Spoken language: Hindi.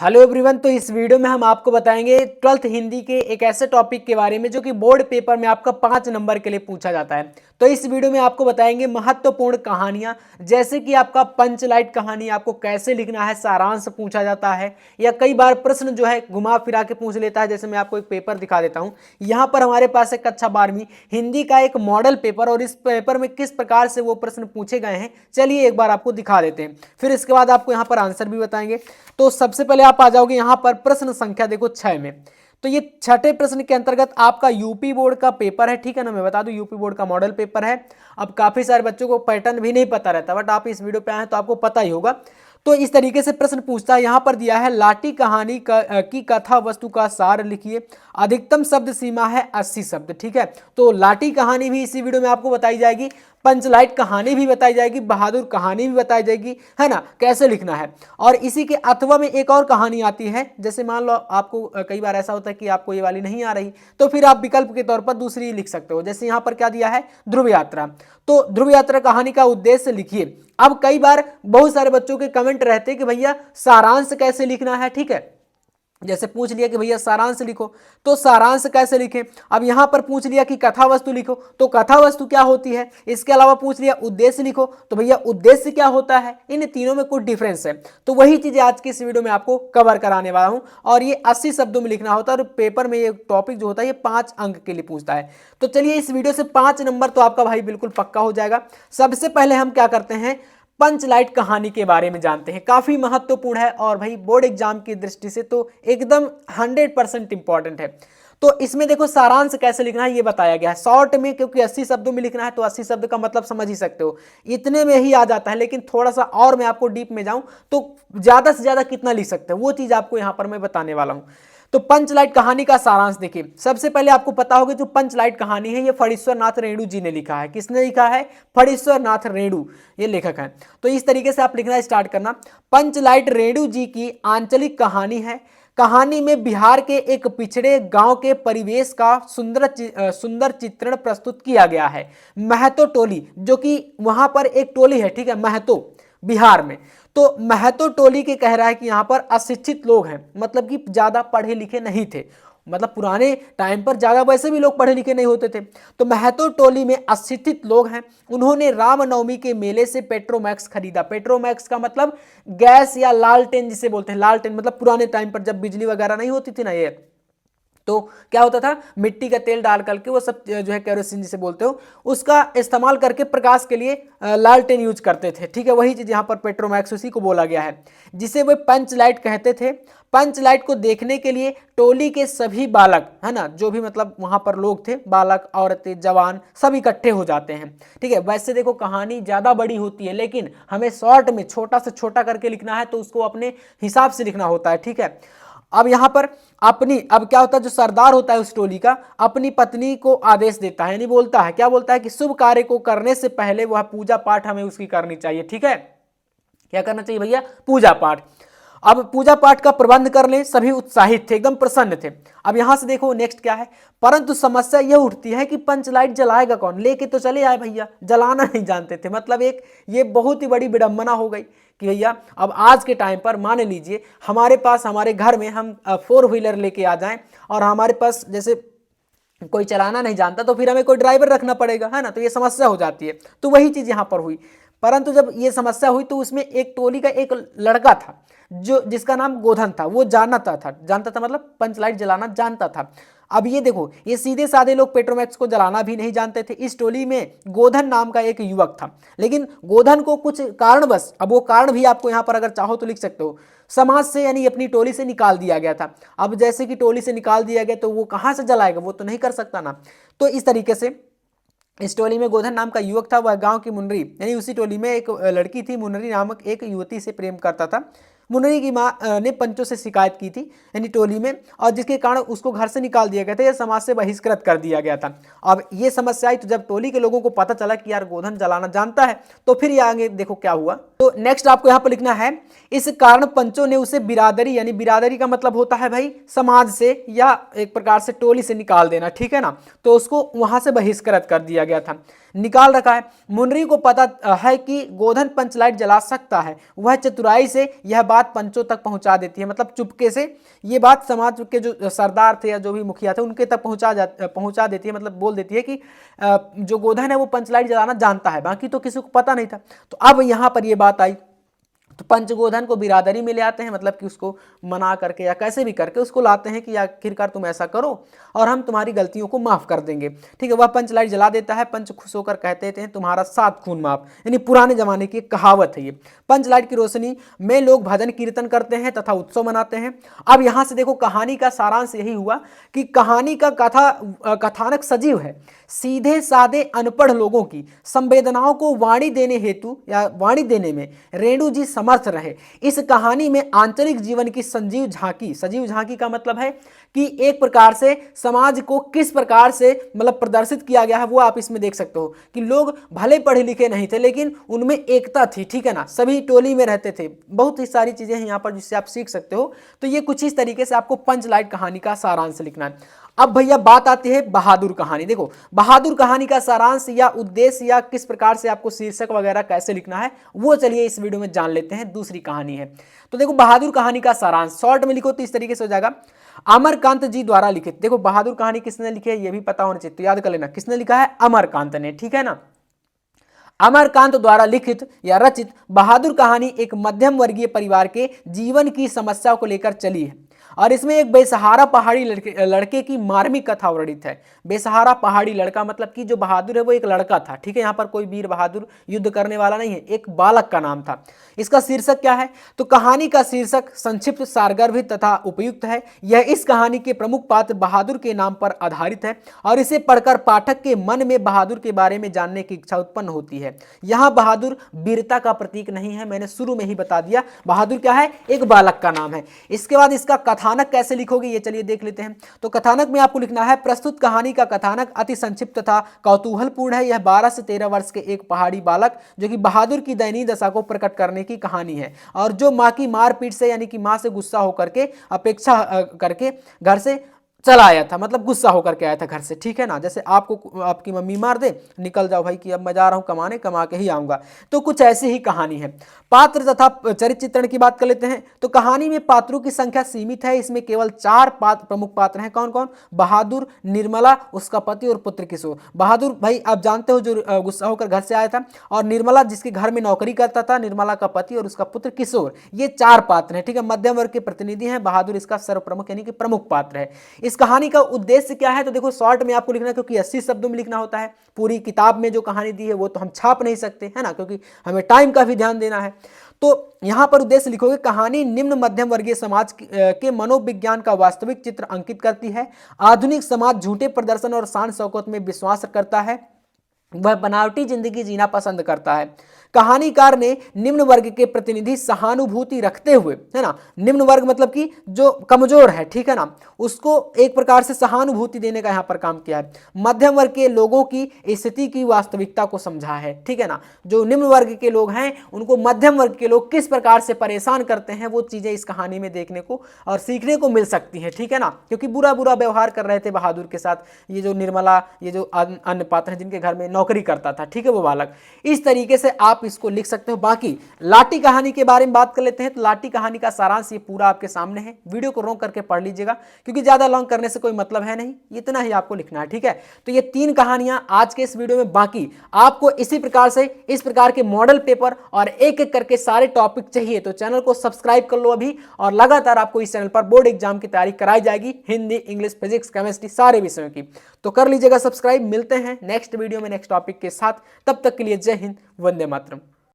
Hello everyone. तो इस वीडियो में हम आपको बताएंगे 12th हिंदी के एक ऐसे टॉपिक के बारे में जो कि बोर्ड पेपर में आपका 5 नंबर के लिए पूछा जाता है। तो इस वीडियो में आपको बताएंगे महत्वपूर्ण कहानियां, जैसे कि आपका पंचलाइट कहानी आपको कैसे लिखना है, सारांश पूछा जाता है या कई बार प्रश्न जो है घुमा फिरा के पूछ लेता है। जैसे मैं आपको एक पेपर दिखा देता हूं, यहाँ पर हमारे पास एक कक्षा 12वीं हिंदी का एक मॉडल पेपर और इस पेपर में किस प्रकार से वो प्रश्न पूछे गए हैं, चलिए एक बार आपको दिखा देते हैं। फिर इसके बाद आपको यहाँ पर आंसर भी बताएंगे। तो सबसे पहले आप आ जाओगे यहाँ पर प्रश्न संख्या देखो 6 में। तो ये छठे प्रश्न के अंतर्गत आपका यूपी बोर्ड का पेपर है, ठीक है ना। मैं बता दूं यूपी बोर्ड का मॉडल पेपर है। अब काफी सारे बच्चों को पैटर्न भी नहीं पता रहता, बट आप इस वीडियो पे आए तो आपको पता ही होगा। तो इस तरीके से प्रश्न पूछता है। यहां पर दिया है लाठी कहानी की कथा वस्तु का सार लिखिए। अधिकतम शब्द सीमा है 80 शब्द, ठीक है। तो लाठी कहानी भी इसी वीडियो में आपको बताई जाएगी, पंचलाइट कहानी भी बताई जाएगी, बहादुर कहानी भी बताई जाएगी, है ना, कैसे लिखना है। और इसी के अथवा में एक और कहानी आती है। जैसे मान लो आपको कई बार ऐसा होता है कि आपको ये वाली नहीं आ रही, तो फिर आप विकल्प के तौर पर दूसरी लिख सकते हो। जैसे यहाँ पर क्या दिया है, ध्रुव यात्रा। तो ध्रुव यात्रा कहानी का उद्देश्य लिखिए। अब कई बार बहुत सारे बच्चों के कमेंट रहते हैं कि भैया सारांश कैसे लिखना है, ठीक है। जैसे पूछ लिया कि भैया सारांश लिखो, तो सारांश कैसे लिखें। अब यहां पर पूछ लिया कि कथा वस्तु लिखो, तो कथा वस्तु क्या होती है। इसके अलावा पूछ लिया उद्देश्य लिखो, तो भैया उद्देश्य क्या होता है। इन तीनों में कुछ डिफरेंस है। तो वही चीजें आज की इस वीडियो में आपको कवर कराने वाला हूं। और ये 80 शब्दों में लिखना होता है और पेपर में ये टॉपिक जो होता है ये 5 अंक के लिए पूछता है। तो चलिए इस वीडियो से 5 नंबर तो आपका भाई बिल्कुल पक्का हो जाएगा। सबसे पहले हम क्या करते हैं, पंचलाइट कहानी के बारे में जानते हैं। काफी महत्वपूर्ण है और भाई बोर्ड एग्जाम की दृष्टि से तो एकदम 100% इंपॉर्टेंट है। तो इसमें देखो सारांश कैसे लिखना है ये बताया गया है शॉर्ट में, क्योंकि 80 शब्दों में लिखना है तो 80 शब्द का मतलब समझ ही सकते हो, इतने में ही आ जाता है। लेकिन थोड़ा सा और मैं आपको डीप में जाऊं तो ज्यादा से ज्यादा कितना लिख सकते हो वो चीज आपको यहां पर मैं बताने वाला हूं। तो पंचलाइट कहानी का सारांश देखिए। सबसे पहले आपको पता होगा जो पंचलाइट कहानी है ये फणीश्वर नाथ रेणु जी ने लिखा है। किसने लिखा है, फणीश्वर नाथ रेणु, ये लेखक है। तो इस तरीके से आप लिखना स्टार्ट करना। पंचलाइट रेणु जी की आंचलिक कहानी है। कहानी में बिहार के एक पिछड़े गांव के परिवेश का सुंदर चित्रण प्रस्तुत किया गया है। महतो टोली, जो कि वहां पर एक टोली है, ठीक है, महतो, बिहार में। तो महतो टोली के कह रहा है कि यहां पर अशिक्षित लोग हैं, मतलब कि ज्यादा पढ़े लिखे नहीं थे। मतलब पुराने टाइम पर ज्यादा वैसे भी लोग पढ़े लिखे नहीं होते थे। तो महतो टोली में अशिक्षित लोग हैं। उन्होंने रामनवमी के मेले से पेट्रोमैक्स खरीदा। पेट्रोमैक्स का मतलब गैस या लालटेन जिसे बोलते हैं। लालटेन मतलब पुराने टाइम पर जब बिजली वगैरह नहीं होती थी ना, ये तो क्या होता था, मिट्टी का तेल डाल करके वो सब जो है केरोसिन जिसे बोलते हो, उसका इस्तेमाल करके प्रकाश के लिए लालटेन यूज करते थे, ठीक है। वही चीज यहाँ पर पेट्रोमैक्स उसी को बोला गया है, जिसे वे पंच लाइट कहते थे। पंच लाइट को देखने के लिए टोली के सभी बालक, है ना, जो भी मतलब वहां पर लोग थे, बालक, औरतें, जवान, सब इकट्ठे हो जाते हैं, ठीक है। वैसे देखो कहानी ज्यादा बड़ी होती है, लेकिन हमें शॉर्ट में छोटा से छोटा करके लिखना है तो उसको अपने हिसाब से लिखना होता है, ठीक है। अब यहां पर अब क्या होता है, जो सरदार होता है उस टोली का, अपनी पत्नी को आदेश देता है, यानी बोलता है, क्या बोलता है कि शुभ कार्य को करने से पहले वह पूजा पाठ हमें उसकी करनी चाहिए, ठीक है। क्या करना चाहिए भैया, पूजा पाठ। अब पूजा पाठ का प्रबंध कर ले, सभी उत्साहित थे, एकदम प्रसन्न थे। अब यहां से देखो नेक्स्ट क्या है, परंतु समस्या यह उठती है कि पंचलाइट जलाएगा कौन, लेके तो चले आए भैया, जलाना नहीं जानते थे। मतलब एक ये बहुत ही बड़ी विडंबना हो गई कि भैया अब आज के टाइम पर मान लीजिए हमारे पास, हमारे घर में हम 4 व्हीलर लेके आ जाएं और हमारे पास जैसे कोई चलाना नहीं जानता तो फिर हमें कोई ड्राइवर रखना पड़ेगा, है ना। तो ये समस्या हो जाती है। तो वही चीज यहां पर हुई। परंतु जब ये समस्या हुई तो उसमें एक टोली का एक लड़का था जो जिसका नाम गोधन था। वो जानता था मतलब पंचलाइट जलाना जानता था। अब ये देखो, ये सीधे साधे लोग पेट्रोमैक्स को जलाना भी नहीं जानते थे। इस टोली में गोधन नाम का एक युवक था, लेकिन गोधन को कुछ कारणवश, अब वो कारण भी आपको यहां पर अगर चाहो तो लिख सकते हो, समाज से यानी अपनी टोली से निकाल दिया गया था। अब जैसे कि टोली से निकाल दिया गया तो वो कहां से जलाएगा, वो तो नहीं कर सकता ना। तो इस तरीके से इस टोली में गोधन नाम का युवक था। वह गांव की मुन्नरी, यानी उसी टोली में एक लड़की थी, मुन्नरी नामक एक युवती से प्रेम करता था। मुन्नरी की मां ने पंचों से शिकायत की थी, यानी टोली में, और जिसके कारण उसको घर से निकाल दिया गया था, यह समाज से बहिष्कृत कर दिया गया था। अब ये समस्या आई तो जब टोली के लोगों को पता चला कि यार गोधन जलाना जानता है, तो फिर ये आगे देखो क्या हुआ। तो नेक्स्ट आपको यहाँ पर लिखना है, इस कारण पंचों ने उसे बिरादरी, यानी बिरादरी का मतलब होता है भाई समाज से या एक प्रकार से टोली से निकाल देना, ठीक है ना। तो उसको वहां से बहिष्कृत कर दिया गया था, निकाल रखा है। मुन्नरी को पता है कि गोधन पंचलाइट जला सकता है। वह चतुराई से यह बात पंचों तक पहुंचा देती है, मतलब चुपके से ये बात समाज के जो सरदार थे या जो भी मुखिया थे उनके तक पहुंचा देती है, मतलब बोल देती है कि जो गोधन है वो पंचलाइट जलाना जानता है, बाकी तो किसी को पता नहीं था। तो अब यहाँ पर ये बात आई, तो पंचगोधन को बिरादरी में ले आते हैं, मतलब कि उसको मना करके या कैसे भी करके उसको लाते हैं कि आखिरकार तुम ऐसा करो और हम तुम्हारी गलतियों को माफ कर देंगे। ठीक है, वह पंचलाइट जला देता है। पंच खुश होकर कहते थे तुम्हारा 7 खून माफ, यानी पुराने जमाने की कहावत है ये। पंचलाइट की रोशनी में लोग भजन कीर्तन करते हैं तथा उत्सव मनाते हैं। अब यहां से देखो कहानी का सारांश यही हुआ कि कहानी का कथानक सजीव है, सीधे साधे अनपढ़ लोगों की संवेदनाओं को वाणी देने हेतु या वाणी देने में रेणु जी समर्थ रहे। इस कहानी में आंतरिक जीवन की सजीव झांकी का मतलब है कि एक प्रकार से समाज को किस प्रकार से मतलब प्रदर्शित किया गया है वो आप इसमें देख सकते हो कि लोग भले पढ़े लिखे नहीं थे लेकिन उनमें एकता थी। ठीक है ना, सभी टोली में रहते थे। बहुत ही सारी चीजें हैं यहाँ पर जिससे आप सीख सकते हो। तो ये कुछ इस तरीके से आपको पंचलाइट कहानी का सारांश लिखना है। अब भैया बात आती है बहादुर कहानी। देखो बहादुर कहानी का सारांश या उद्देश्य या किस प्रकार से आपको शीर्षक वगैरह कैसे लिखना है वो चलिए इस वीडियो में जान लेते हैं। दूसरी कहानी है, तो देखो बहादुर कहानी का सारांश शॉर्ट में लिखो तो इस तरीके से हो जाएगा, अमरकांत जी द्वारा लिखित। देखो बहादुर कहानी किसने लिखी है ये भी पता होना चाहिए, तो याद कर लेना किसने लिखा है, अमरकांत ने। ठीक है ना, अमरकांत द्वारा लिखित या रचित बहादुर कहानी एक मध्यम वर्गीय परिवार के जीवन की समस्या को लेकर चली है और इसमें एक बेसहारा पहाड़ी लड़के की मार्मिक कथा वर्णित है। बेसहारा पहाड़ी लड़का मतलब कि जो बहादुर है वो एक लड़का था। ठीक है, यहाँ पर कोई वीर बहादुर युद्ध करने वाला नहीं है, एक बालक का नाम था। इसका शीर्षक क्या है, तो कहानी का शीर्षक संक्षिप्त, सारगर्भित तथा उपयुक्त है। यह इस कहानी के प्रमुख पात्र बहादुर के नाम पर आधारित है और इसे पढ़कर पाठक के मन में बहादुर के बारे में जानने की इच्छा उत्पन्न होती है। यहाँ बहादुर वीरता का प्रतीक नहीं है, मैंने शुरू में ही बता दिया। बहादुर क्या है, एक बालक का नाम है। इसके बाद इसका कथानक कैसे लिखोगे ये चलिए देख लेते हैं। तो कथानक में आपको लिखना है, प्रस्तुत कहानी का कथानक अति संक्षिप्त तथा कौतूहलपूर्ण है। यह 12 से 13 वर्ष के एक पहाड़ी बालक जो कि बहादुर की दयनीय दशा को प्रकट करने की कहानी है और जो माँ की मारपीट से यानी कि माँ से गुस्सा होकर के अपेक्षा करके घर से चला आया था, मतलब गुस्सा होकर के आया था घर से। ठीक है ना, जैसे आपको आपकी मम्मी मार दे, निकल जाओ भाई कि अब मैं जा रहा हूं कमाने, कमा के ही आऊंगा। तो कुछ ऐसी ही कहानी है। पात्र तथा चरित्र चित्रण की बात कर लेते हैं। तो कहानी में पात्रों की संख्या सीमित है, इसमें केवल 4 प्रमुख पात्र हैं। कौन कौन, बहादुर, निर्मला, उसका पति और पुत्र किशोर। बहादुर भाई आप जानते हो जो गुस्सा होकर घर से आया था, और निर्मला जिसके घर में नौकरी करता था, निर्मला का पति और उसका पुत्र किशोर। ये 4 पात्र हैं। ठीक है, मध्यम वर्ग के प्रतिनिधि हैं। बहादुर इसका सर्वप्रमुख यानी कि प्रमुख पात्र है। इस कहानी का उद्देश्य क्या है, तो देखो शॉर्ट में आपको लिखना है क्योंकि 80 शब्दों में लिखना होता है। पूरी किताब में जो कहानी दी है वो तो हम छाप नहीं सकते है ना, क्योंकि हमें टाइम का भी ध्यान देना है। तो यहां पर उद्देश्य लिखोगे, कहानी निम्न मध्यम वर्गीय समाज के मनोविज्ञान का वास्तविक चित्र अंकित करती है। आधुनिक समाज झूठे प्रदर्शन और शान शौकत में विश्वास करता है, वह बनावटी जिंदगी जीना पसंद करता है। कहानीकार ने निम्न वर्ग के प्रतिनिधि सहानुभूति रखते हुए, है ना, निम्न वर्ग मतलब कि जो कमजोर है, ठीक है ना, उसको एक प्रकार से सहानुभूति देने का यहां पर काम किया है। मध्यम वर्ग के लोगों की स्थिति की वास्तविकता को समझा है। ठीक है ना, जो निम्न वर्ग के लोग हैं उनको मध्यम वर्ग के लोग किस प्रकार से परेशान करते हैं वो चीजें इस कहानी में देखने को और सीखने को मिल सकती हैं। ठीक है ना, क्योंकि बुरा बुरा व्यवहार कर रहे थे बहादुर के साथ ये जो निर्मला, ये जो अन्य पात्र हैं जिनके घर में नौकरी करता था, ठीक है, वो बालक। इस तरीके से आप इसको लिख सकते हो। बाकी लाठी कहानी के बारे में बात कर लेते हैं। तो लाठी कहानी का सारांश ये पूरा आपके सामने है, वीडियो को रोक करके पढ़ लीजिएगा क्योंकि ज्यादा लॉन्ग करने से कोई मतलब है नहीं, इतना ही आपको लिखना है। ठीक है, तो ये 3 कहानियां आज के इस वीडियो में। बाकी आपको इसी प्रकार से इस प्रकार के मॉडल पेपर और एक एक करके सारे टॉपिक चाहिए तो चैनल को सब्सक्राइब कर लो अभी, और लगातार आपको इस चैनल पर बोर्ड एग्जाम की तैयारी कराई जाएगी, हिंदी, इंग्लिश, फिजिक्स, केमिस्ट्री सारे विषयों की। तो कर लीजिएगा सब्सक्राइब। मिलते हैं नेक्स्ट वीडियो में नेक्स्ट टॉपिक के साथ, तब तक के लिए जय हिंद, वंदे मातरम।